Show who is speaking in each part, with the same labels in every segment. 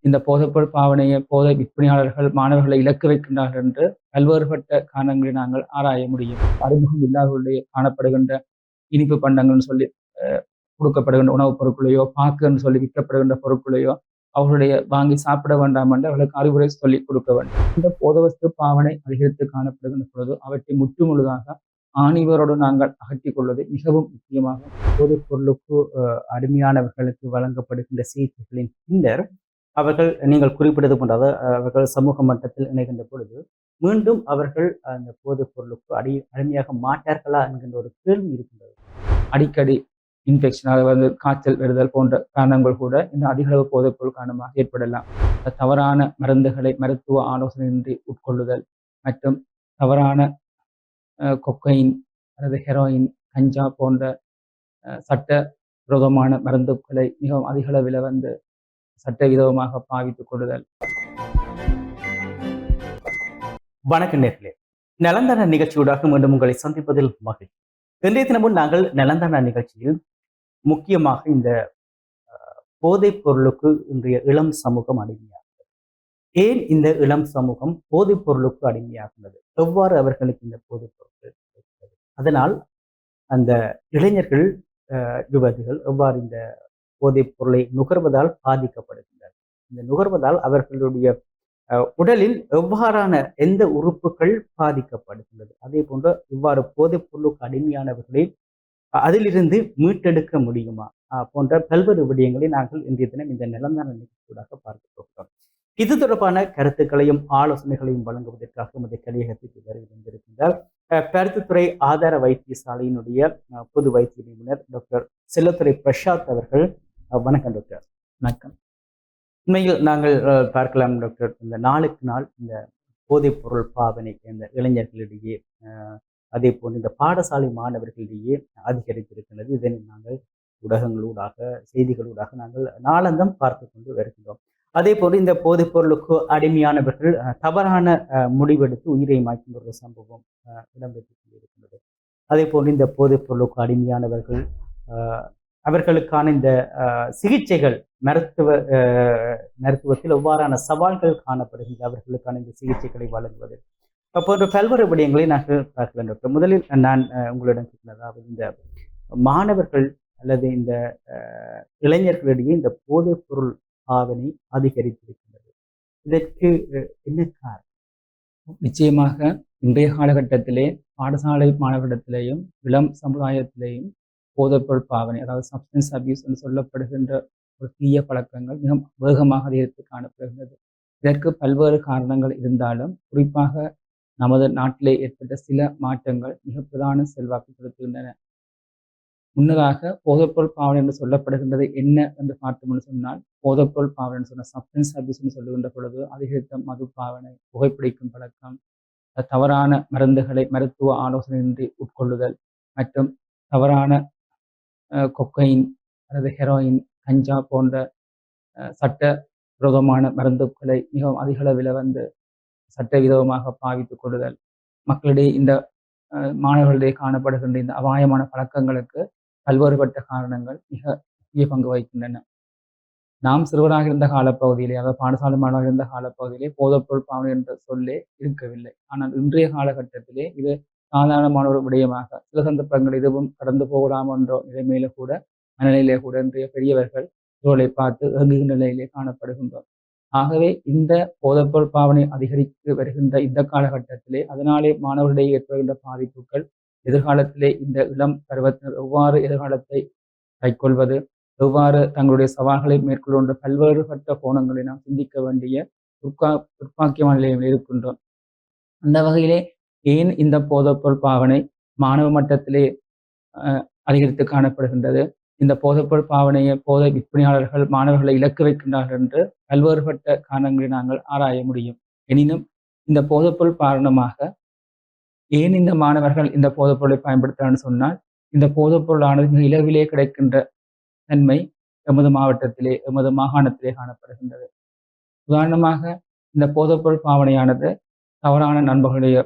Speaker 1: இந்த போதைப்பொருள் பாவனையை போதை விற்பனையாளர்கள் மாணவர்களை இலக்கு வைக்கின்றார்கள் என்று பல்வேறுபட்ட காரணங்களை நாங்கள் ஆராய முடியும். அறிமுகம் இல்லாதவர்களுடைய காணப்படுகின்ற இனிப்பு பண்டங்கள்னு சொல்லி கொடுக்கப்படுகின்ற உணவுப் பொருட்களையோ, பாக்குன்னு சொல்லி விற்கப்படுகின்ற பொருட்களையோ அவர்களுடைய வாங்கி சாப்பிட வேண்டாம் என்று அவர்களுக்கு அறிவுரை சொல்லிக் கொடுக்க வேண்டும். இந்த போதவஸ்து பாவனை அதிகரித்து காணப்படுகின்ற பொழுது அவற்றை முற்றுமுழுதாக ஆணிவரோடு நாங்கள் அகற்றிக் கொள்வது மிகவும் முக்கியமாகும். போதைப் பொருளுக்கு அடிமையானவர்களுக்கு வழங்கப்படுகின்ற சிகிச்சைகளின் பின்னர் அவர்கள் நீங்கள் குறிப்பிட்டது போன்றாக அவர்கள் சமூக மட்டத்தில் இணைகின்ற பொழுது மீண்டும் அவர்கள் அந்த போதைப் பொருளுக்கு அடிமையாக மாட்டார்களா என்கின்ற ஒரு கேள்வி இருக்கின்றது. அடிக்கடி இன்ஃபெக்ஷன், அதாவது காய்ச்சல் வருதல் போன்ற காரணங்கள் கூட இந்த அதிகளவு போதைப் பொருள் காரணமாக ஏற்படலாம். தவறான மருந்துகளை மருத்துவ ஆலோசனையின்றி உட்கொள்ளுதல் மற்றும் தவறான கொக்கைன் அல்லது ஹெரோயின், கஞ்சா போன்ற சட்ட விரோதமான மருந்துகளை மிகவும் அதிகளவில் சட்டவிரோதமாக பாவித்துக் கொள்ளுதல்.
Speaker 2: வணக்கம் நேர்களே, நலந்தான நிகழ்ச்சியூடாக மீண்டும் உங்களை சந்திப்பதில் மகிழ்ச்சி. இன்றைய தினமும் நாங்கள் நலந்தான நிகழ்ச்சியில் முக்கியமாக இந்த போதைப் பொருளுக்கு இன்றைய இளம் சமூகம் அடிமையாகிறது. ஏன் இந்த இளம் சமூகம் போதைப் பொருளுக்கு அடிமையாகிறது, எவ்வாறு அவர்களுக்கு இந்த போதைப் பொருட்கள் கிடைக்கிறது, அதனால் அந்த இளைஞர்கள் யுவதிகள் எவ்வாறு இந்த போதைப் பொருளை நுகர்வதால் பாதிக்கப்படுகின்றனர், இந்த நுகர்வதால் அவர்களுடைய உடலில் எவ்வாறான எந்த உறுப்புகள் பாதிக்கப்படுகின்றது, அதே போன்று இவ்வாறு போதைப் பொருளுக்கு அடிமையானவர்களை அதிலிருந்து மீட்டெடுக்க முடியுமா போன்ற பல்வேறு விடயங்களை நாங்கள் இன்றைய தினம் இந்த நிலந்தான நிகழ்ச்சியூடாக பார்க்க போகிறோம். இது தொடர்பான கருத்துக்களையும் ஆலோசனைகளையும் வழங்குவதற்காக நமது கலையகத்துக்கு வருகின்றிருக்கின்றார் பருத்தித்துறை ஆதார வைத்தியசாலையினுடைய பொது வைத்திய நிபுணர் டாக்டர் செல்லத்துறை பிரசாத் அவர்கள். வணக்கம் டாக்டர்.
Speaker 1: வணக்கம்.
Speaker 2: உண்மையில் நாங்கள் பார்க்கலாம் டாக்டர், இந்த நாளுக்கு நாள் இந்த போதைப் பொருள் பாவனை இந்த இளைஞர்களிடையே அதே போன்று இந்த பாடசாலை மாணவர்களிடையே அதிகரித்திருக்கின்றது. இதனை நாங்கள் ஊடகங்களூடாக செய்திகளூடாக நாங்கள் நாளந்தம் பார்த்து கொண்டு வருகின்றோம். அதே போன்று இந்த போதைப் பொருளுக்கு அடிமையானவர்கள் தவறான முடிவெடுத்து உயிரை மாய்க்கும் ஒரு சம்பவம் இடம்பெற்று கொண்டிருக்கின்றது. அதே போன்று இந்த போதைப் பொருளுக்கு அடிமையானவர்கள் அவர்களுக்கான இந்த சிகிச்சைகள் மருத்துவத்தில் எவ்வாறான சவால்கள் காணப்படுகின்ற அவர்களுக்கான இந்த சிகிச்சைகளை வழங்குவது போன்ற பல்வேறு விடயங்களை நாங்கள் பார்க்க வேண்டும். முதலில் நான் உங்களிடம் கேட்கிறதாவது, இந்த மாணவர்கள் அல்லது இந்த இளைஞர்களிடையே இந்த போதைப் பொருள் பாவனை அதிகரித்திருக்கின்றது, இதற்கு என்ன காரணம்?
Speaker 1: நிச்சயமாக இன்றைய காலகட்டத்திலே பாடசாலை மாணவரிடத்திலேயும் இளம் சமுதாயத்திலேயும் போதைப்பொருள் பாவனை, அதாவது சப்ஸ்டன்ஸ் அபியூஸ் என்று சொல்லப்படுகின்ற ஒரு தீய பழக்கங்கள் மிக வேகமாக அதிகரித்து காணப்படுகின்றது. இதற்கு பல்வேறு காரணங்கள் இருந்தாலும் குறிப்பாக நமது நாட்டிலே ஏற்பட்ட சில மாற்றங்கள் மிக பிரதான செல்வாக்கு செலுத்துகின்றன. முன்னதாக போதைப்பொருள் பாவனை என்று சொல்லப்படுகின்றது என்ன என்று பார்த்தோம்னு சொன்னால், போதைப்பொருள் பாவனை என்று சொன்ன சப்ஸ்டன்ஸ் அபியூஸ் என்று சொல்லுகின்ற பொழுது அதிகரித்த மது பாவனை, புகைப்பிடிக்கும் பழக்கம், தவறான மருந்துகளை மருத்துவ ஆலோசனையின்றி உட்கொள்ளுதல் மற்றும் தவறான கொக்கைன் அல்லது ஹெரோயின், கஞ்சா போன்ற சட்ட விரோதமான மருந்துகளை மிகவும் அதிகளவில் சட்டவிரோதமாக பாவித்துக் கொள்ளுதல், மக்களிடையே இந்த மாணவர்களிடையே காணப்படுகின்ற இந்த அபாயமான பழக்கங்களுக்கு பல்வேறுபட்ட காரணங்கள் மிக முக்கிய பங்கு வகிக்கின்றன. நாம் சிறுவராக இருந்த காலப்பகுதியிலே, அதாவது பாடசாலை மாணவராக இருந்த காலப்பகுதியிலே போதைப்பொருள் பாவனை என்ற சொல்லே இருக்கவில்லை. ஆனால் இன்றைய காலகட்டத்திலே இது சாதாரணமான ஒரு விடயமாக, சில சந்தர்ப்பங்கள் இதுவும் கடந்து போகலாம் என்ற நிலைமையில கூட மனநிலையிலே கூட இன்றைய பெரியவர்கள் சூழலை பார்த்து இயங்குகின்ற நிலையிலே காணப்படுகின்றோம். ஆகவே இந்த போதைப்பொருள் பாவனை அதிகரித்து வருகின்ற இந்த காலகட்டத்திலே அதனாலே மாணவர்களிடையே ஏற்படுகின்ற பாதிப்புகள், எதிர்காலத்திலே இந்த இளம் பருவத்தினர் எவ்வாறு எதிர்காலத்தை கைக்கொள்வது, எவ்வாறு தங்களுடைய சவால்களை மேற்கொள்கின்ற பல்வேறுபட்ட கோணங்களை நாம் சிந்திக்க வேண்டிய துர்ப்பாக்கியமான நிலையில் இருக்கின்றோம். அந்த வகையிலே ஏன் இந்த போதைப்பொருள் பாவனை மாணவ மட்டத்திலே அதிகரித்து காணப்படுகின்றது, இந்த போதைப்பொருள் பாவனையை போதை விற்பனையாளர்கள் மாணவர்களை இலக்கு வைக்கின்றார்கள் என்று பல்வேறுபட்ட காரணங்களை நாங்கள் ஆராய முடியும். எனினும் இந்த போதைப்பொருள் காரணமாக ஏன் இந்த மாணவர்கள் இந்த போதைப்பொருளை பயன்படுத்துகிறான்னு சொன்னால், இந்த போதைப்பொருளானது மிக இலவிலே கிடைக்கின்ற தன்மை எமது மாவட்டத்திலே எமது மாகாணத்திலே காணப்படுகின்றது. உதாரணமாக இந்த போதைப்பொருள் பாவனையானது தவறான நண்பர்களுடைய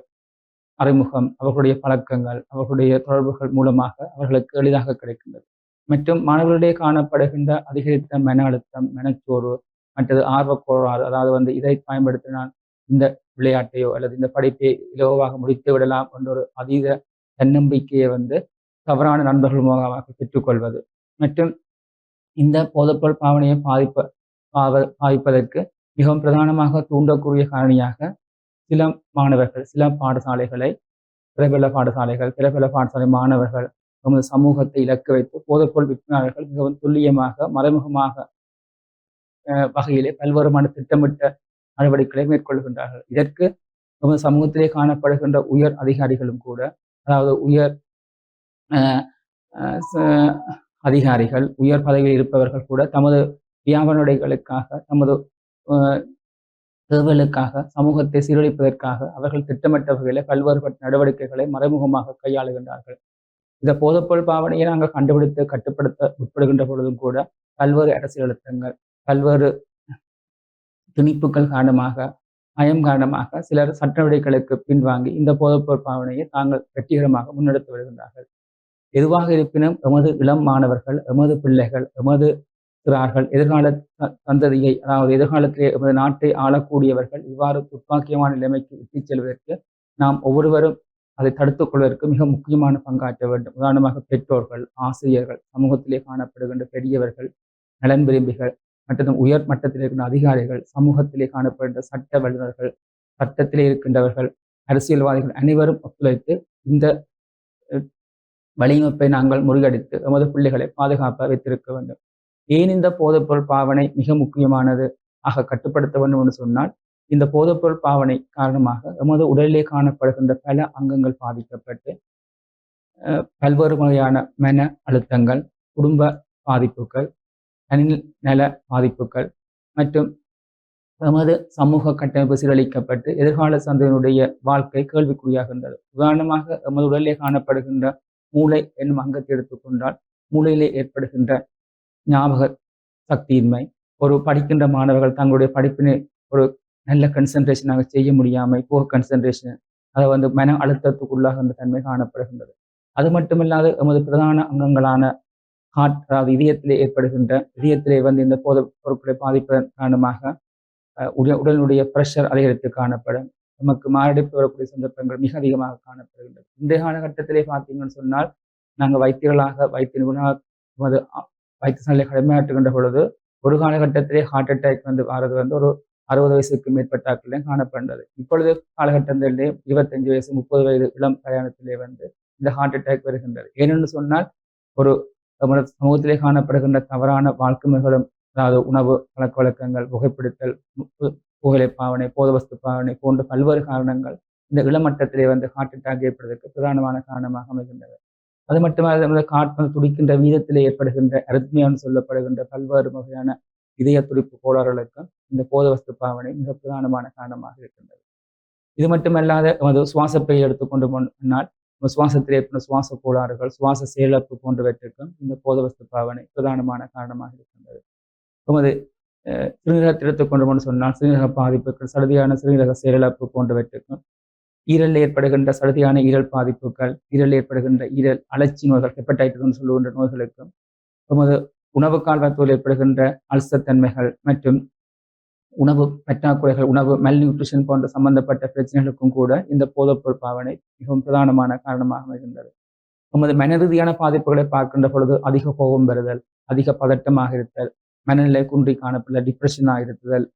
Speaker 1: அறிமுகம், அவர்களுடைய பழக்கங்கள், அவர்களுடைய தொடர்புகள் மூலமாக அவர்களுக்கு எளிதாக கிடைக்கின்றது. மற்றும் மாணவர்களிடையே காணப்படுகின்ற அதிகரித்த மன அழுத்தம், மனச்சோர்வு, மற்றது ஆர்வக்கோளாறு, அதாவது வந்து இதை பயன்படுத்தினால் இந்த விளையாட்டையோ அல்லது இந்த படிப்பை இலகுவாக முடித்து விடலாம் என்ற ஒரு அதீத தன்னம்பிக்கையை வந்து தவறான நண்பர்கள் மூலமாக பெற்றுக்கொள்வது மற்றும் இந்த போதைப்பொருள் பாவனையை பாதிப்பதற்கு மிகவும் பிரதானமாக தூண்டக்கூடிய காரணியாக சில மாணவர்கள், சில பாடசாலைகளை, பிரபல பாடசாலை மாணவர்கள் நமது சமூகத்தை இலக்கு வைத்து போதைப்பொருள் விற்பனையாளர்கள் மிகவும் துல்லியமாக மறைமுகமாக வகையிலே பல்வேறுமான திட்டமிட்ட நடவடிக்கைகளை மேற்கொள்கின்றார்கள். இதற்கு நமது சமூகத்திலே காணப்படுகின்ற உயர் அதிகாரிகளும் கூட, அதாவது உயர் அதிகாரிகள், உயர் பதவியில் இருப்பவர்கள் கூட தமது வியாபாரங்களுக்காக, தமது தேவைகளுக்காக, சமூகத்தை சீரழிப்பதற்காக அவர்கள் திட்டமிட்ட வகையில பல்வேறுபட்ட நடவடிக்கைகளை மறைமுகமாக கையாளுகின்றார்கள். இந்த போதைப்பொருள் பாவனையை நாங்கள் கண்டுபிடித்து கட்டுப்படுத்த உட்படுகின்ற பொழுதும் கூட பல்வேறு அரசியல் அழுத்தங்கள், பல்வேறு திணிப்புகள் காரணமாக, பயம் காரணமாக சிலர் சட்ட நடவடிக்கைகளுக்கு பின்வாங்கி இந்த போதைப்பொருள் பாவனையை தாங்கள் வெற்றிகரமாக முன்னெடுத்து வருகின்றார்கள். எதுவாக இருப்பினும் எமது இளம் மாணவர்கள், எமது பிள்ளைகள், எமது சிறார்கள், எதிர்கால சந்ததியை, அதாவது எதிர்காலத்திலே எமது நாட்டை ஆளக்கூடியவர்கள் இவ்வாறு துப்பாக்கியமான நிலைமைக்கு இட்டுச் செல்வதற்கு நாம் ஒவ்வொருவரும் அதை தடுத்துக் கொள்வதற்கு மிக முக்கியமான பங்காற்ற வேண்டும். உதாரணமாக பெற்றோர்கள், ஆசிரியர்கள், சமூகத்திலே காணப்படுகின்ற பெரியவர்கள், நலன் விரும்பிகள் மற்றும் உயர் மட்டத்தில் இருக்கின்ற அதிகாரிகள், சமூகத்திலே காணப்படுகின்ற சட்ட வல்லுநர்கள், சட்டத்திலே இருக்கின்றவர்கள், அரசியல்வாதிகள் அனைவரும் ஒத்துழைத்து இந்த வலையமைப்பை நாங்கள் முறியடித்து எமது பிள்ளைகளை பாதுகாப்பாக வைத்திருக்க வேண்டும். ஏன் இந்த போதைப்பொருள் பாவனை மிக முக்கியமானது ஆக கட்டுப்படுத்த வேண்டும் என்று சொன்னால், இந்த போதைப்பொருள் பாவனை காரணமாக எமது உடலிலே காணப்படுகின்ற பல அங்கங்கள் பாதிக்கப்பட்டு பல்வேறு வகையான மன அழுத்தங்கள், குடும்ப பாதிப்புகள், தனிநல பாதிப்புகள் மற்றும் எமது சமூக கட்டமைப்பு சீரழிக்கப்பட்டு எதிர்கால சந்ததியினுடைய வாழ்க்கை கேள்விக்குறியாகின்றது. உதாரணமாக எமது உடலிலே காணப்படுகின்ற மூளை என்னும் அங்கத்தை எடுத்துக்கொண்டால், மூளையிலே ஏற்படுகின்ற ஞாபக சக்தியின்மை, ஒரு படிக்கின்ற மாணவர்கள் தங்களுடைய படிப்பினை ஒரு நல்ல கன்சன்ட்ரேஷனாக செய்ய முடியாமல் புவர் கன்சன்ட்ரேஷன், அதை வந்து மன அழுத்தத்துக்குள்ளாகின்ற தன்மை காணப்படுகின்றது. அது மட்டுமில்லாது எமது பிரதான அங்கங்களான ஹார்ட், அதாவது இதயத்திலே வந்து இந்த போதை பொருட்களை பாதிப்பதன் காரணமாக உடலுடைய பிரஷர் அதிகரித்து காணப்படும். நமக்கு மாரடைப்பு வரக்கூடிய சந்தர்ப்பங்கள் மிக அதிகமாக காணப்படுகின்றது. இன்றைய காலகட்டத்திலே பார்த்தீங்கன்னு சொன்னால், நாங்கள் வைத்தியர்களாக வைத்திய நிபுணராக வைத்தியசாலையை கடமையாற்றுகின்ற பொழுது ஒரு காலகட்டத்திலே ஹார்ட் அட்டாக் வந்து வாரது வந்து ஒரு 60 வயசுக்கு மேற்பட்டாக்களிலே காணப்படுகிறது. இப்பொழுது காலகட்டத்திலே 25 வயசு 30 வயது இளம் பிரயாணத்திலே வந்து இந்த ஹார்ட் அட்டாக் வருகின்றது. ஏனென்று சொன்னால், ஒரு சமூகத்திலே காணப்படுகின்ற தவறான வாழ்க்கை முறைகளும், அதாவது உணவு பழக்க வழக்கங்கள், புகைப்பிடித்தல், புகையிலை பாவனை, போதவஸ்து பாவனை போன்ற பல்வேறு காரணங்கள் இந்த இளமட்டத்திலே வந்து ஹார்ட் அட்டாக் ஏற்படுவதற்கு பிரதானமான காரணமாக அமைகின்றது. அது மட்டுமல்ல, காற்று துடிக்கின்ற வீதத்திலே ஏற்படுகின்ற அரித்மியான்னு சொல்லப்படுகின்ற பல்வேறு வகையான இதய துடிப்பு கோளாறுகளுக்கும் இந்த போதவஸ்து பாவனை மிக பிரதானமான காரணமாக இருக்கின்றது. இது மட்டுமல்லாத நமது சுவாசப்பையை எடுத்துக்கொண்டு முன்னால் சுவாசத்திலே ஏற்படும் சுவாச கோளாறுகள், சுவாச செயலப்பு போன்றவற்றிற்கும் இந்த போதவஸ்து பாவனை பிரதானமான காரணமாக இருக்கின்றது. நமது சிறுநீரகத்தை எடுத்துக்கொண்டு சொன்னால் சிறுநீரக பாதிப்புகள், சடுதியான சிறுநீரக செயலிழப்பு போன்றவற்றுக்கும், ஈரலில் ஏற்படுகின்ற சடுதியான ஈரல் பாதிப்புகள், ஈரலில் ஏற்படுகின்ற ஈரல் அழற்சி நோய்கள், ஹெப்படைட்டிஸ் சொல்லுகின்ற நோய்களுக்கும், நமது உணவு கால்வாய்த்தோல் ஏற்படுகின்ற அல்சர் தன்மைகள் மற்றும் உணவு பற்றாக்குறைகள், உணவு மெல்நியூட்ரிஷன் போன்ற சம்பந்தப்பட்ட பிரச்சனைகளுக்கும் கூட இந்த போதைப்பொருள் பாவனை மிகவும் பிரதானமான காரணமாக அமைகின்றது. நமது மனரீதியான பாதிப்புகளை பார்க்கின்ற பொழுது அதிக கோபம் வருதல், அதிக பதட்டமாக இருத்தல், மனநிலை குன்றி காணப்படல், டிப்ரெஷனாக இருத்தல்,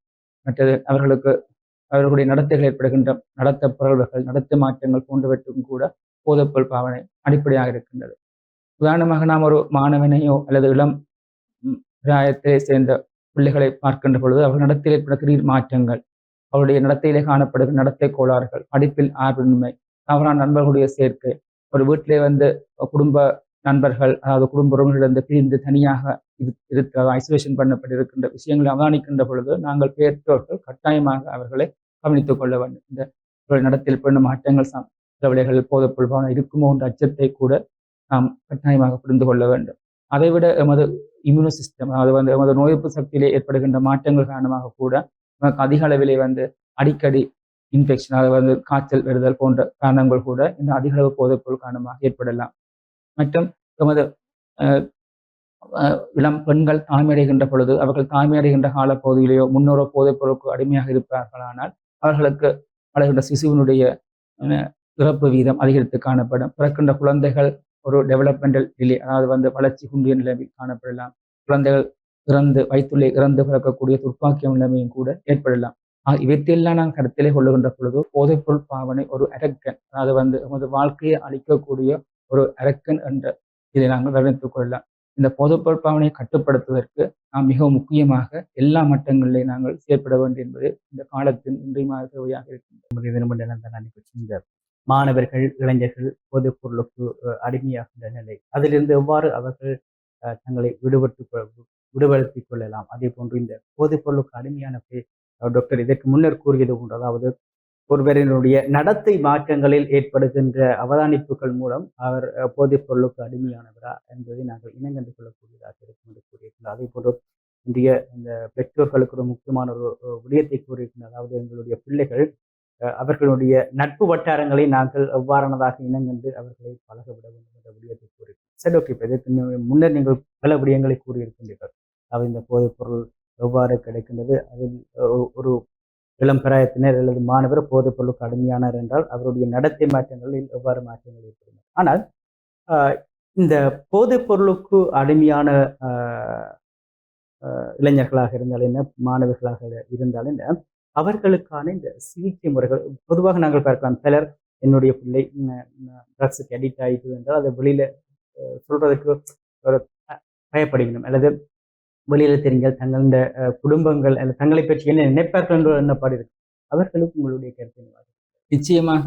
Speaker 1: மற்றது அவர்களுடைய நடத்தைகள் ஏற்படுகின்ற நடத்த பிறழ்வுகள், நடத்தை மாற்றங்கள் போன்றவற்றுக்கும் கூட போதைப்பொருள் பாவனை அடிப்படையாக இருக்கின்றது. உதாரணமாக நாம் ஒரு மாணவனையோ அல்லது இளம் பிராயத்தை சேர்ந்த பிள்ளைகளை பார்க்கின்ற பொழுது அவர்கள் நடத்தையில் ஏற்பட திடீர் மாற்றங்கள், அவருடைய நடத்தையிலே காணப்படுகிற நடத்தை கோளாறுகள், படிப்பில் ஆர்வமின்மை, தவறான நண்பர்களுடைய சேர்க்கை, ஒரு வீட்டிலே வந்து குடும்ப நண்பர்கள், அதாவது குடும்ப உறவினர்களிருந்து பிரிந்து தனியாக இருக்கிற ஐசோலேஷன் பண்ணப்பட்டிருக்கின்ற விஷயங்களை அவதானிக்கின்ற பொழுது நாங்கள் பெற்றோர்கள் கட்டாயமாக அவர்களை கவனித்துக் கொள்ள வேண்டும். இந்த நடத்தையில் பெண்ண மாற்றங்கள் சில போதைப்பொருள் பாவனை இருக்குமோ என்ற அச்சத்தை கூட நாம் கட்டாயமாக புரிந்து கொள்ள வேண்டும். அதைவிட எமது இம்யூனோ சிஸ்டம், அதாவது வந்து எமது நோய் எதிர்ப்பு சக்தியிலே ஏற்படுகின்ற மாற்றங்கள் காரணமாக கூட நமக்கு அதிக அளவிலே வந்து அடிக்கடி இன்ஃபெக்ஷன், அதாவது வந்து காய்ச்சல் வருதல் போன்ற காரணங்கள் கூட இந்த அதிக அளவு போதைப்பொருள் காரணமாக ஏற்படலாம். மற்றும் எமது இளம் பெண்கள் தாய்மையடைகின்ற பொழுது அவர்கள் தாய்மையடைகின்ற காலப்பகுதியிலேயோ முன்னோரோ போதைப் பொருளுக்கு அடிமையாக இருப்பார்களானால் அவர்களுக்கு வளர்கின்ற சிசுவினுடைய இறப்பு வீதம் அதிகரித்து காணப்படும். பிறக்கின்ற குழந்தைகள் ஒரு டெவலப்மெண்டல் டிலே, அதாவது வளர்ச்சி குன்றிய நிலையில் காணப்படலாம். குழந்தைகள் வயிற்றுள்ளே இறந்து பிறக்கக்கூடிய துர்ப்பாக்கிய நிலைமையும் கூட ஏற்படலாம். இவற்றையெல்லாம் நாங்கள் கருத்திலே கொள்ளுகின்ற பொழுது போதைப்பொருள் பாவனை ஒரு அரக்கன், அதாவது நமது வாழ்க்கையை அளிக்கக்கூடிய ஒரு அரக்கன் என்ற இதை நாங்கள் வர்ணித்துக் கொள்ளலாம். இந்த போதைப்பொருள் பாவனையை கட்டுப்படுத்துவதற்கு நாம் மிகவும் முக்கியமாக எல்லா மட்டங்களிலே நாங்கள் செயற்பட வேண்டும் என்பது இந்த காலத்தின் இன்றியமையாத தேவையாக
Speaker 2: இருக்கின்றது. மாணவர்கள், இளைஞர்கள் போதைப் பொருளுக்கு அடிமையாகின்ற நிலை, அதிலிருந்து எவ்வாறு அவர்கள் தங்களை விடுபடுத்திக் கொள்ளலாம். அதே போன்று இந்த போதைப் பொருளுக்கு அடிமையான டாக்டர் இதற்கு முன்னர் கூறியது போன்று, அதாவது ஒருவரினுடைய நடத்தை மாற்றங்களில் ஏற்படுகின்ற அவதானிப்புகள் மூலம் அவர் போதைப் பொருளுக்கு அடிமையானவரா என்பதை நாங்கள் இனங்கண்டு கொள்ளக்கூடியதாக இருக்கும் என்று கூறியிருக்கிறார். அதே போன்று இன்றைய இந்த பெற்றோர்களுக்கு ஒரு முக்கியமான ஒரு விடயத்தை கூறியிருக்கிறார். அதாவது எங்களுடைய பிள்ளைகள் அவர்களுடைய நட்பு வட்டாரங்களை நாங்கள் எவ்வாறானதாக இனங்கண்டு அவர்களை பழக விட வேண்டும் என்ற விடயத்தை கூறியிருக்கிறார். சரி, ஓகே. இப்போ இதற்கு முன்னர் நீங்கள் பல விடயங்களை கூறியிருக்கின்றீர்கள். அதாவது இந்த போதைப் பொருள் எவ்வாறு கிடைக்கின்றது, அதில் ஒரு இளம் பிராயத்தினர் அல்லது மாணவர் போதைப் பொருளுக்கு அடிமையானார் என்றால் அவருடைய நடத்தை மாற்றங்களில் எவ்வாறு மாற்றங்கள் ஏற்படும். ஆனால் இந்த போதைப் பொருளுக்கு அடிமையான இளைஞர்களாக இருந்தால் என்ன, மாணவர்களாக இருந்தால் என்ன, அவர்களுக்கான இந்த சிகிச்சை முறைகள் பொதுவாக நாங்கள் பார்க்கலாம். சிலர் என்னுடைய பிள்ளை ட்ரக்ஸுக்கு அடிக்ட் ஆகிட்டு என்றால் அதை வெளியில சொல்றதுக்கு ஒரு பயப்படுகிறோம், அல்லது வெளியில தெரிஞ்சால் தங்கள குடும்பங்கள் அல்லது தங்களை பற்றி என்ன நினைப்பார்கள் என்ற எண்ணப்பாடு இருக்கு. அவர்களுக்கு உங்களுடைய கருத்து?
Speaker 1: நிச்சயமாக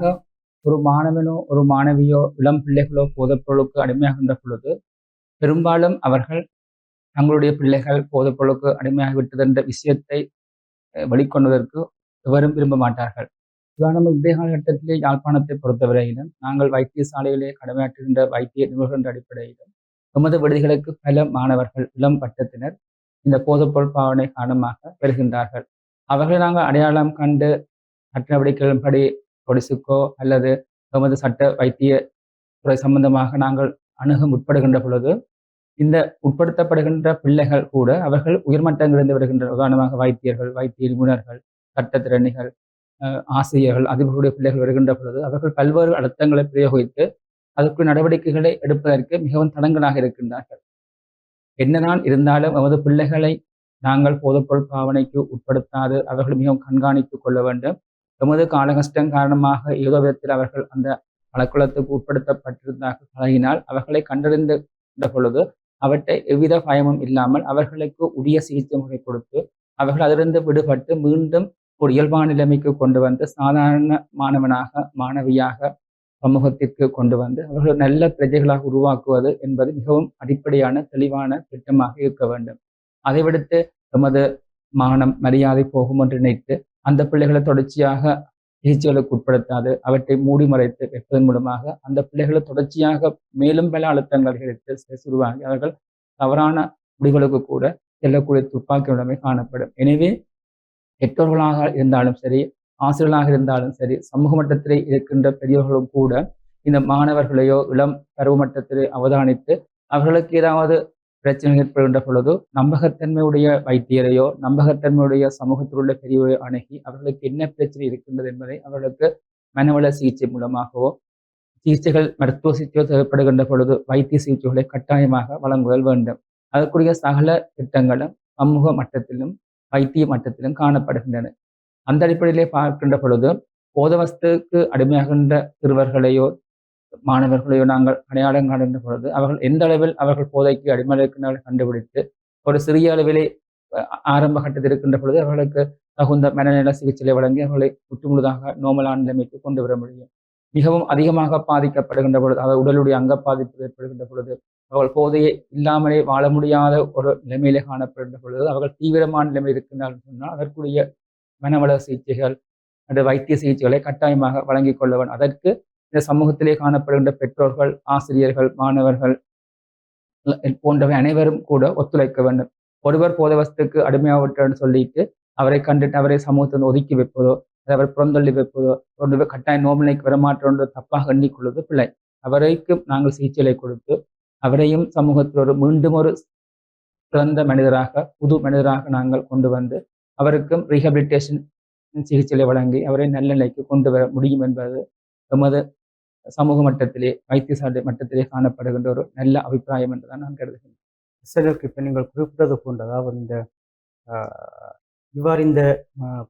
Speaker 1: ஒரு மாணவனோ ஒரு மாணவியோ இளம் பிள்ளைகளோ போதைப்பொருளுக்கு அடிமையாகின்ற பொழுது பெரும்பாலும் அவர்கள் தங்களுடைய பிள்ளைகள் போதைப்பொருளுக்கு அடிமையாகிவிட்டது என்ற விஷயத்தை வெளிக்கொண்டதற்கு எவரும் விரும்ப மாட்டார்கள். உதாரணம், இன்றைய காலகட்டத்திலே யாழ்ப்பாணத்தை பொறுத்தவரையிலும் நாங்கள் வைத்தியசாலையிலே கடமையாற்றுகின்ற வைத்திய நிபுணர்கள் அடிப்படையிலும் எமது விடுதிகளுக்கு பல மாணவர்கள் இளம் பட்டத்தினர் இந்த போதைப்பொருள் பாவனை காரணமாக பெறுகின்றார்கள். அவர்களை நாங்கள் அடையாளம் கண்டு சட்ட நடவடிக்கைகளின்படி பொலிசுக்கோ அல்லது எமது சட்ட வைத்திய துறை சம்பந்தமாக நாங்கள் அணுக முற்படுகின்ற பொழுது இந்த உட்படுத்தப்படுகின்ற பிள்ளைகள் கூட அவர்கள் உயர்மட்டங்களிலிருந்து வருகின்ற, உதாரணமாக வைத்தியர்கள், வைத்திய நிபுணர்கள், சட்டத்திறனிகள், ஆசிரியர்கள், அதிபர்களுடைய பிள்ளைகள் வருகின்ற பொழுது அவர்கள் பல்வேறு அழுத்தங்களை பிரயோகித்து அதற்கு நடவடிக்கைகளை எடுப்பதற்கு மிகவும் தடங்களாக இருக்கின்றார்கள். என்னதான் இருந்தாலும் நமது பிள்ளைகளை நாங்கள் போதைப்பொருள் பாவனைக்கு உட்படுத்தாது அவர்கள் மிகவும் கண்காணித்துக் கொள்ள வேண்டும். எமது காலகஷ்டம் காரணமாக ஏதோ விதத்தில் அவர்கள் அந்த பழக்குளத்துக்கு உட்படுத்தப்பட்டிருந்தார்கள் பழகினால் அவர்களை கண்டறிந்த பொழுது அவற்றை எவ்வித பயமும் இல்லாமல் அவர்களுக்கு உரிய சிகிச்சை முறை கொடுத்து அவர்கள் அதிலிருந்து விடுபட்டு மீண்டும் ஒரு இயல்பான நிலைமைக்கு கொண்டு வந்து சாதாரண மாணவனாக மாணவியாக சமூகத்திற்கு கொண்டு வந்து அவர்கள் நல்ல பிரஜைகளாக உருவாக்குவது என்பது மிகவும் அடிப்படையான தெளிவான திட்டமாக இருக்க வேண்டும். அதை விடுத்து எமது மானம் மரியாதை போகும் என்று நினைத்து அந்த பிள்ளைகளை தொடர்ச்சியாக சிகிச்சைகளுக்கு உட்படுத்தாது அவற்றை மூடி மறைத்து வைப்பதன் மூலமாக அந்த பிள்ளைகளை தொடர்ச்சியாக மேலும் பல அழுத்தங்கள் எடுத்து உருவாகி அவர்கள் தவறான முடிவுகளுக்கு கூட செல்லக்கூடிய துப்பாக்கி நிலைமை காணப்படும். எனவே பெற்றோர்களாக இருந்தாலும் சரி, ஆசிரியர்களாக இருந்தாலும் சரி, சமூக மட்டத்திலே இருக்கின்ற பெரியவர்களும் கூட இந்த மாணவர்களையோ இளம் பருவ மட்டத்திலே அவதானித்து அவர்களுக்கு ஏதாவது பிரச்சனை ஏற்படுகின்ற பொழுது நம்பகத்தன்மையுடைய வைத்தியரையோ நம்பகத்தன்மையுடைய சமூகத்தில் உள்ள பெரியவரையோ அணுகி அவர்களுக்கு என்ன பிரச்சனை இருக்கின்றது என்பதை அவர்களுக்கு மனவள சிகிச்சை மூலமாகவோ சிகிச்சைகள் மருத்துவ சிகிச்சை தேவைப்படுகின்ற பொழுது வைத்திய சிகிச்சைகளை கட்டாயமாக வழங்குதல் வேண்டும். அதற்குரிய சகல திட்டங்களும் சமூக மட்டத்திலும் வைத்திய மட்டத்திலும் காணப்படுகின்றன. அந்த அடிப்படையிலே பார்க்கின்ற பொழுது போதவஸ்துக்கு அடிமையாகின்ற சிறுவர்களையோ மாணவர்களையோ நாங்கள் அடையாளம் காணுகின்ற பொழுது அவர்கள் எந்த அளவில் அவர்கள் போதைக்கு அடிமையாகின்றவர்கள் கண்டுபிடித்து ஒரு சிறிய அளவிலே ஆரம்ப கட்டத்தில் இருக்கின்ற பொழுது அவர்களுக்கு தகுந்த மனநல சிகிச்சையை வழங்கி அவர்களை முற்றுமுழுதாக நோமலான நிலைமைக்கு கொண்டு வர முடியும். மிகவும் அதிகமாக பாதிக்கப்படுகின்ற பொழுது அதாவது உடலுடைய அங்க பாதிப்பு ஏற்படுகின்ற பொழுது அவர்கள் போதையை இல்லாமலே வாழ முடியாத ஒரு நிலைமையிலே காணப்படுகின்ற பொழுது அவர்கள் தீவிரமான நிலைமை இருக்கின்றார்கள் சொன்னால் அதற்குரிய மனவள சிகிச்சைகள் அந்த வைத்திய சிகிச்சைகளை கட்டாயமாக வழங்கிக் கொள்ளவன். அதற்கு இந்த சமூகத்திலே காணப்படுகின்ற பெற்றோர்கள், ஆசிரியர்கள், மாணவர்கள் போன்றவை அனைவரும் கூட ஒத்துழைக்க வேண்டும். ஒருவர் போதவஸ்துக்கு அடிமையாவிட்டார்னு சொல்லிட்டு அவரை கண்டுட்டு அவரை சமூகத்தை ஒதுக்கி வைப்பதோ அவர் புறந்தள்ளி வைப்பதோ ஒன்று கட்டாய நோமலைக்கு வரமாற்றோன்று தப்பாக எண்ணிக்கொள்வது பிள்ளை. அவரைக்கும் நாங்கள் சிகிச்சைகளை கொடுத்து அவரையும் சமூகத்தில் மீண்டும் ஒரு சிறந்த மனிதராக புது மனிதராக நாங்கள் கொண்டு வந்து அவருக்கும் ரீஹபிலிட்டேஷன் சிகிச்சையை வழங்கி அவரை நல்ல நிலைக்கு கொண்டு வர முடியும் என்பது எமது சமூக மட்டத்திலே வைத்தியசாலை மட்டத்திலே காணப்படுகின்ற ஒரு நல்ல அபிப்பிராயம் என்றுதான் நான் கருதுகிறேன்.
Speaker 2: சிலருக்கு இப்போ நீங்கள் குறிப்பிட்டது போன்ற அதாவது இந்த இவ்வாறு இந்த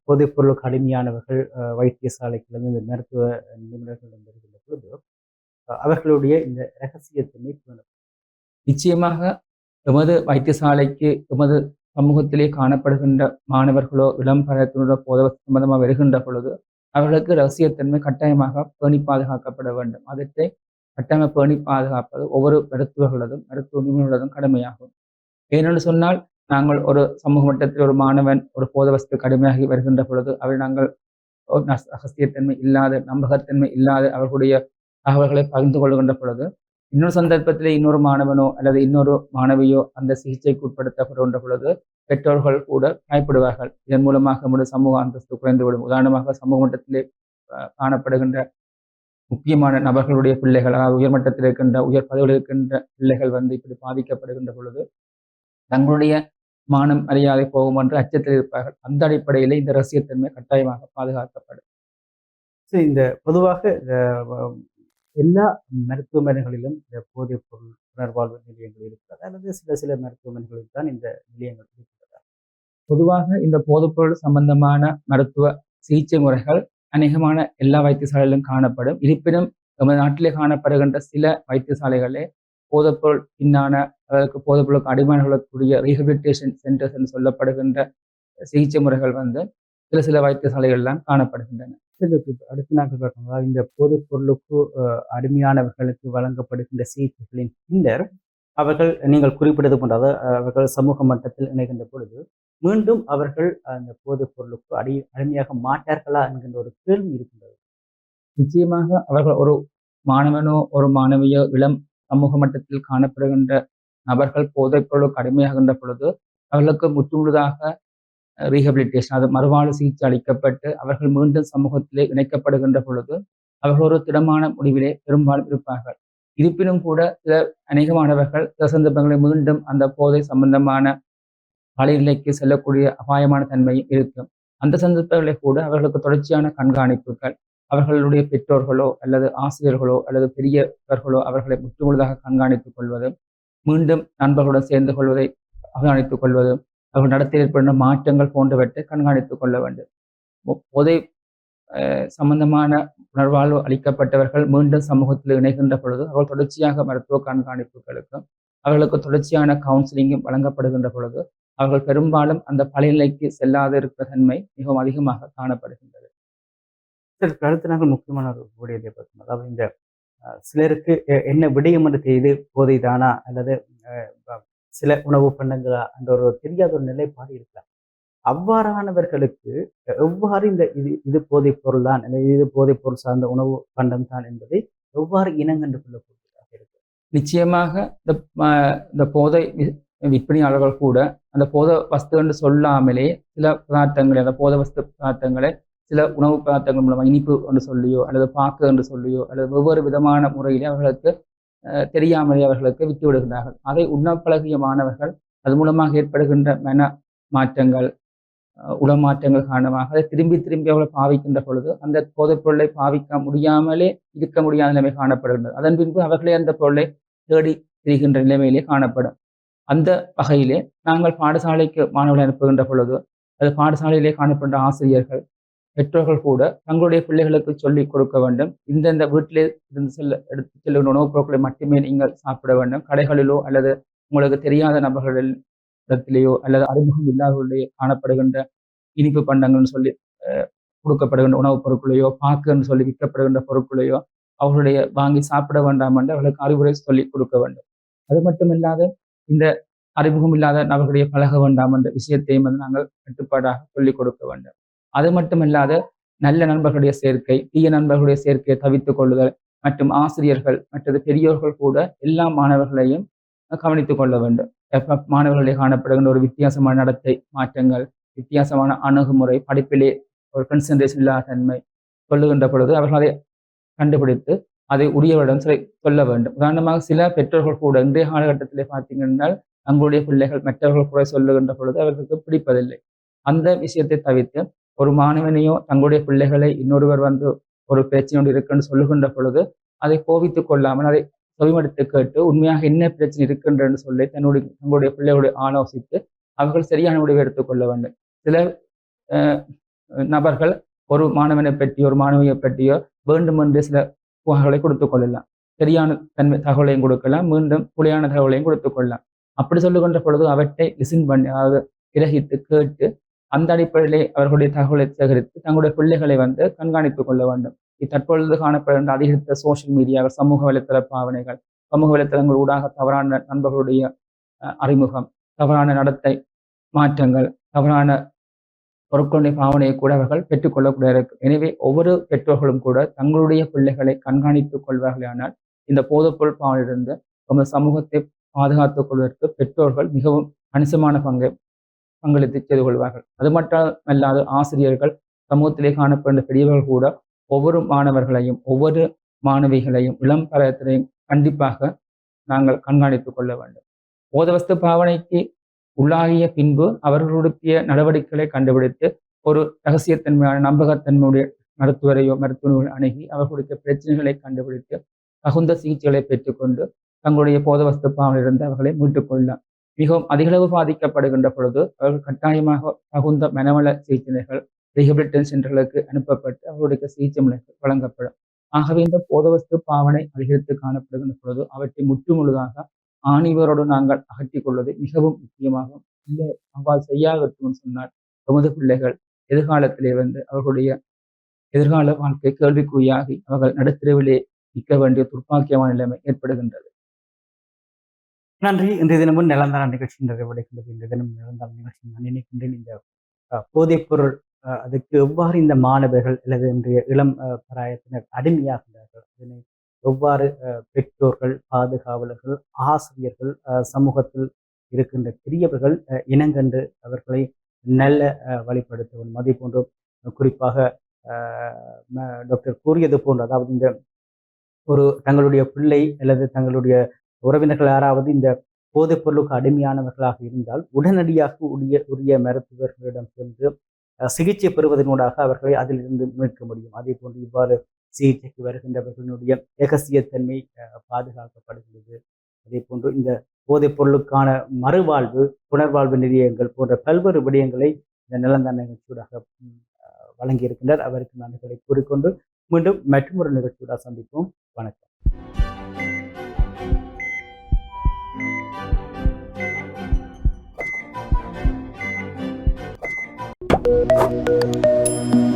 Speaker 2: போதைப் பொருளுக்கு அடிமையானவர்கள் வைத்தியசாலைகளிலிருந்து இந்த மருத்துவ நிபுணர்களிடம் வருகின்ற பொழுது அவர்களுடைய இந்த ரகசியத்தன்மை
Speaker 1: நிச்சயமாக எமது வைத்தியசாலைக்கு எமது சமூகத்திலே காணப்படுகின்ற மாணவர்களோ இளம் பருவத்தினரோ போத சம்பந்தமாக வருகின்ற பொழுது அவர்களுக்கு ரகசியத்தன்மை கட்டாயமாக பேணி பாதுகாக்கப்பட வேண்டும். அதற்றை கட்டாயமாக பேணி பாதுகாப்பது ஒவ்வொரு மருத்துவர்களதும் மருத்துவ நிபுணர்களதும் கடமையாகும். ஏனென்று சொன்னால் நாங்கள் ஒரு சமூக மட்டத்தில் ஒரு மாணவன் ஒரு போதவஸ்து கடுமையாகி வருகின்ற பொழுது அவரை நாங்கள் ரகசியத்தன்மை இல்லாத நம்பகத்தன்மை இல்லாத அவர்களுடைய தகவல்களை பகிர்ந்து கொள்கின்ற பொழுது இன்னொரு சந்தர்ப்பத்திலே இன்னொரு மாணவனோ அல்லது இன்னொரு மாணவியோ அந்த சிகிச்சைக்கு உட்படுத்தப்படுகின்ற பொழுது பெற்றோர்கள் கூட பயப்படுவார்கள். இதன் மூலமாக நம்முடைய சமூக அந்தஸ்து குறைந்துவிடும். உதாரணமாக சமூக மட்டத்திலே காணப்படுகின்ற முக்கியமான நபர்களுடைய பிள்ளைகள், அதாவது உயர்மட்டத்தில் இருக்கின்ற உயர் பதவியில் இருக்கின்ற பிள்ளைகள் இப்படி பாதிக்கப்படுகின்ற பொழுது தங்களுடைய மானம் மரியாதை போகும் என்று அச்சத்தில் இருப்பார்கள். அந்த அடிப்படையில் இந்த ரகசியத்தன்மை கட்டாயமாக பாதுகாக்கப்படும்.
Speaker 2: இந்த பொதுவாக எல்லா மருத்துவமனைகளிலும் இந்த போதைப் பொருள் புனர்வாழ்வு நிலையங்கள் இருக்கிறது அல்லது சில மருத்துவமனைகளில் தான் இந்த நிலையங்கள் இருக்கிறதா?
Speaker 1: பொதுவாக இந்த போதைப்பொருள் சம்பந்தமான மருத்துவ சிகிச்சை முறைகள் அநேகமான எல்லா வைத்தியசாலைகளிலும் காணப்படும். இருப்பினும் நமது நாட்டிலே காணப்படுகின்ற சில வைத்தியசாலைகளே போதைப்பொருள் பின்னான அதற்கு போதைப்பொருளுக்கு அடிமையானவர்களுக்குரிய ரீஹபிலிட்டேஷன் சென்டர்ஸ் என்று சொல்லப்படுகின்ற சிகிச்சை முறைகள் சில வைத்தியசாலைகள்லாம் காணப்படுகின்றன.
Speaker 2: அடுத்து நாங்கள் பார்க்கணும், இந்த போதைப் பொருளுக்கு அடிமையானவர்களுக்கு வழங்கப்படுகின்ற சிகிச்சைகளின் பின்னர் அவர்கள் நீங்கள் குறிப்பிட்டது போன்ற அவர்கள் சமூக மட்டத்தில் இணைகின்ற பொழுது மீண்டும் அவர்கள் அந்த போதைப் பொருளுக்கு அடிமையாக மாட்டார்களா என்கின்ற ஒரு கேள்வி இருக்கின்றது.
Speaker 1: நிச்சயமாக அவர்கள் ஒரு மாணவனோ ஒரு மாணவியோ இளம் சமூக மட்டத்தில் காணப்படுகின்ற நபர்கள் போதைப் பொருளுக்கு அடிமையாகின்ற பொழுது அவர்களுக்கு முற்றுமுழுதாக ரீஹபிலிட்டேஷன், அது மறுவாழ்வு சிகிச்சை அளிக்கப்பட்டு அவர்கள் மீண்டும் சமூகத்திலே இணைக்கப்படுகின்ற பொழுது அவர்கள் ஒரு திடமான முடிவிலே பெரும்பாலும் இருப்பார்கள். இருப்பினும் கூட சில அநேகமானவர்கள் சில சந்தர்ப்பங்களை மீண்டும் அந்த போதை சம்பந்தமான பழைய செல்லக்கூடிய அபாயமான தன்மையும் இருக்கும். அந்த சந்தர்ப்பங்களை கூட அவர்களுக்கு தொடர்ச்சியான கண்காணிப்புகள், அவர்களுடைய பெற்றோர்களோ அல்லது ஆசிரியர்களோ அல்லது பெரியவர்களோ அவர்களை முற்றுமுழுதாக கண்காணித்துக் கொள்வது, மீண்டும் நண்பர்களுடன் சேர்ந்து கொள்வதை அவதானித்துக் கொள்வது, அவர்கள் நடத்தி ஏற்படுகின்ற மாற்றங்கள் போன்றவற்றை கண்காணித்துக் கொள்ள வேண்டும். போதை சம்பந்தமான உணர்வாழ்வு அளிக்கப்பட்டவர்கள் மீண்டும் சமூகத்தில் இணைகின்ற பொழுது அவர்கள் தொடர்ச்சியாக மருத்துவ கண்காணிப்புகளுக்கும் அவர்களுக்கு தொடர்ச்சியான கவுன்சிலிங்கும் வழங்கப்படுகின்ற பொழுது அவர்கள் பெரும்பாலும் அந்த பழைய நிலைக்கு செல்லாத இருக்கிற தன்மை மிகவும் அதிகமாக காணப்படுகின்றது.
Speaker 2: அடுத்து நாங்கள் முக்கியமான ஒரு விடயத்தை பார்த்தோம், அதாவது இந்த சிலருக்கு என்ன விடயம் என்று தெரியுது, போதை தானா அல்லது சில உணவு பண்டங்களா என்ற ஒரு தெரியாத ஒரு நிலைப்பாடு இருக்கலாம். அவ்வாறானவர்களுக்கு எவ்வாறு இது போதைப் பொருள் தான், இது போதைப் பொருள் சார்ந்த உணவு பண்டம் தான் என்பதை எவ்வாறு இனங்கண்டு கொள்ளக்கூடியதாக இருக்கு?
Speaker 1: நிச்சயமாக இந்த போதை விற்பனையாளர்கள் கூட அந்த போதை வஸ்து என்று சொல்லாமலே சில பதார்த்தங்களை, அந்த போதை வஸ்து பதார்த்தங்களை சில உணவு பதார்த்தங்கள் மூலமாக இனிப்பு என்று சொல்லியோ அல்லது பாக்கு என்று சொல்லியோ அல்லது ஒவ்வொரு விதமான முறையிலே அவர்களுக்கு தெரியாமலே அவர்களுக்கு விட்டு விடுகிறார்கள். அதை உண்ண பழகிய மாணவர்கள் அது மூலமாக ஏற்படுகின்ற மன மாற்றங்கள், உடமாற்றங்கள் காரணமாக அதை திரும்பி அவர்களை பாவிக்கின்ற பொழுது அந்த போதைப் பொருளை பாவிக்க முடியாமலே இருக்க முடியாத நிலைமை காணப்படுகின்றது. அதன் பின்பு அவர்களே அந்த பொருளை தேடி திரிகின்ற நிலைமையிலே காணப்படும். அந்த வகையிலே நாங்கள் பாடசாலைக்கு மாணவர்களை அனுப்புகின்ற பொழுது அது பாடசாலையிலே காணப்படுகின்ற ஆசிரியர்கள், பெற்றோர்கள் கூட தங்களுடைய பிள்ளைகளுக்கு சொல்லிக் கொடுக்க வேண்டும். இந்தந்த வீட்டிலே இருந்து எடுத்து செல்லுகின்ற உணவுப் பொருட்களை மட்டுமே நீங்கள் சாப்பிட வேண்டும். கடைகளிலோ அல்லது உங்களுக்கு தெரியாத நபர்களிடத்திலேயோ அல்லது அறிமுகம் இல்லாதவர்களே காணப்படுகின்ற இனிப்பு பண்டங்கள்னு சொல்லி கொடுக்கப்படுகின்ற உணவுப் பொருட்களையோ பாக்குன்னு சொல்லி விற்கப்படுகின்ற பொருட்களையோ அவர்களுடைய வாங்கி சாப்பிட வேண்டாம் என்று அவர்களுக்கு அறிவுரை சொல்லி கொடுக்க வேண்டும். அது மட்டுமில்லாத இந்த அறிமுகம் இல்லாத நபர்களுடைய பழக வேண்டாம் என்ற விஷயத்தையும் நாங்கள் கட்டுப்பாடாக சொல்லிக் கொடுக்க வேண்டும். அது மட்டுமல்லாத நல்ல நண்பர்களுடைய சேர்க்கை, தீய நண்பர்களுடைய சேர்க்கையை தவித்துக் கொள்ளுதல் மற்றும் ஆசிரியர்கள் மற்றது பெரியோர்கள் கூட எல்லா மாணவர்களையும் கவனித்துக் கொள்ள வேண்டும். மாணவர்களை காணப்படுகின்ற ஒரு வித்தியாசமான நடத்தை மாற்றங்கள், வித்தியாசமான அணுகுமுறை, படிப்பிலே ஒரு கன்சன்ட்ரேஷன் இல்லாத தன்மை சொல்லுகின்ற பொழுது அவர்கள் அதை கண்டுபிடித்து அதை உரியவரிடம் சொல்ல வேண்டும். உதாரணமாக சில பெற்றோர்கள் கூட இன்றைய காலகட்டத்திலே பார்த்தீங்கன்னா தங்களுடைய பிள்ளைகள் மற்றவர்கள் குறை சொல்லுகின்ற பொழுது அவர்களுக்கு பிடிப்பதில்லை. அந்த விஷயத்தை தவிர்த்து ஒரு மாணவனையோ தங்களுடைய பிள்ளைகளை இன்னொருவர் வந்து ஒரு பிரச்சனை இருக்குன்னு சொல்லுகின்ற பொழுது அதை கோபித்துக் கொள்ளாமல் அதை செவிமடுத்து கேட்டு உண்மையாக என்ன பிரச்சனை இருக்கின்றன்னு சொல்லி தங்களுடைய பிள்ளைகளுடைய ஆலோசித்து அவர்கள் சரியான முடிவை எடுத்துக்கொள்ள வேண்டும். சில நபர்கள் ஒரு மாணவனை பற்றியோ ஒரு மாணவியை பற்றியோ வேண்டுமென்று சில புகார்களை கொடுத்துக் கொள்ளலாம். சரியான தகவலையும் கொடுக்கலாம், மீண்டும் புலியான தகவலையும் கொடுத்துக் கொள்ளலாம். அப்படி சொல்லுகின்ற பொழுது அவற்றை லிசன் பண்ணி, அதாவது கிரகித்து கேட்டு அந்த அடிப்படையிலே அவர்களுடைய தகவலை சேகரித்து தங்களுடைய பிள்ளைகளை வந்து கண்காணித்துக் கொள்ள வேண்டும். தற்பொழுது காணப்படுகின்ற அதிகரித்த சோசியல் மீடியாக்கள், சமூக வலைத்தள பாவனைகள், சமூக வலைத்தளங்கள் ஊடாக தவறான நண்பர்களுடைய அறிமுகம், தவறான நடத்தை மாற்றங்கள், தவறான பொருட்களுடைய பாவனையை கூட அவர்கள் பெற்றுக்கொள்ளக்கூடிய இருக்கும். எனவே ஒவ்வொரு பெற்றோர்களும் கூட தங்களுடைய பிள்ளைகளை கண்காணித்துக் கொள்வார்களானால் இந்த போதைப்பொருள் பாவனையிலிருந்து நமது சமூகத்தை பாதுகாத்துக் கொள்வதற்கு பெற்றோர்கள் மிகவும் கணிசமான பங்களித்து செய்து கொள்வார்கள். அது மட்டுமல்லாது ஆசிரியர்கள், சமூகத்திலே காணப்படுகின்ற பெரியவர்கள் கூட ஒவ்வொரு மாணவர்களையும் ஒவ்வொரு மாணவிகளையும் இளம் பருவத்திலையும் கண்டிப்பாக நாங்கள் கண்காணித்துக் கொள்ள வேண்டும். போதவஸ்து பாவனைக்கு உள்ளாகிய பின்பு அவர்களுடைய நடவடிக்கைகளை கண்டுபிடித்து ஒரு ரகசியத்தன்மையான நம்பகத்தன்மையுடைய மருத்துவரையோ மருத்துவர்கள் அணுகி அவர்களுடைய பிரச்சனைகளை கண்டுபிடித்து தகுந்த சிகிச்சைகளை பெற்றுக்கொண்டு தங்களுடைய போதவஸ்து பாவனையிலிருந்து அவர்களை மீட்டுக் கொள்ளலாம். மிகவும் அதிகளவு பாதிக்கப்படுகின்ற பொழுது அவர்கள் கட்டாயமாக தகுந்த மனவள சிகிச்சைகள் ரீஹபிலிட்டேஷன் சென்டர்களுக்கு அனுப்பப்பட்டு அவர்களுடைய சிகிச்சை முறைகள் வழங்கப்படும். ஆகவே இந்த போதவஸ்து பாவனை அதிகரித்து காணப்படுகின்ற பொழுது அவற்றை முற்றுமுழுதாக ஆணிவரோடு நாங்கள் அகற்றிக் கொள்வது மிகவும் முக்கியமாகும். இல்லை அவ்வாறு செய்யாகட்டும் சொன்னால் எமது பிள்ளைகள் எதிர்காலத்திலே வந்து அவர்களுடைய எதிர்கால வாழ்க்கை கேள்விக்குறியாகி அவர்கள் நடுத்தரவிலே நிற்க வேண்டிய துர்ப்பாக்கியமான நிலைமை ஏற்படுகின்றது.
Speaker 2: நன்றி. இன்றைய தினமும் நிலந்தான நிகழ்ச்சி நிறைவடைகின்றது. இந்த தினம் நிலந்தான நிகழ்ச்சி நான் நினைக்கின்றேன். இந்த போதைப்பொருள் அதுக்கு எவ்வாறு இந்த மாணவர்கள் அல்லது இன்றைய இளம் பிராயத்தினர் அடிமையாகின்றார்கள், அதனை எவ்வாறு பெற்றோர்கள், பாதுகாவலர்கள், ஆசிரியர்கள், சமூகத்தில் இருக்கின்ற பெரியவர்கள் இனங்கண்டு அவர்களை நல்ல வழிபடுத்தவும், அதே போன்று குறிப்பாக டாக்டர் கூறியது போன்று, அதாவது இந்த ஒரு தங்களுடைய பிள்ளை அல்லது தங்களுடைய உறவினர்கள் யாராவது இந்த போதைப் பொருளுக்கு அடிமையானவர்களாக இருந்தால் உடனடியாக உரிய மருத்துவர்களிடம் சென்று சிகிச்சை பெறுவதனூடாக அவர்களை அதிலிருந்து மீட்க முடியும். அதே போன்று இவ்வாறு சிகிச்சைக்கு வருகின்றவர்களுடைய இரகசியத்தன்மை பாதுகாக்கப்படுகிறது. அதே போன்று இந்த போதைப் பொருளுக்கான மறுவாழ்வு, புனர்வாழ்வு நிலையங்கள் போன்ற பல்வேறு விடயங்களை இந்த நிலந்தான நிகழ்ச்சியூடாக வழங்கியிருக்கின்றார். அவருக்கு நன்றிகளை கூறிக்கொண்டு மீண்டும் மற்றொரு நிகழ்ச்சியூடாக சந்திப்போம். வணக்கம். Thank you.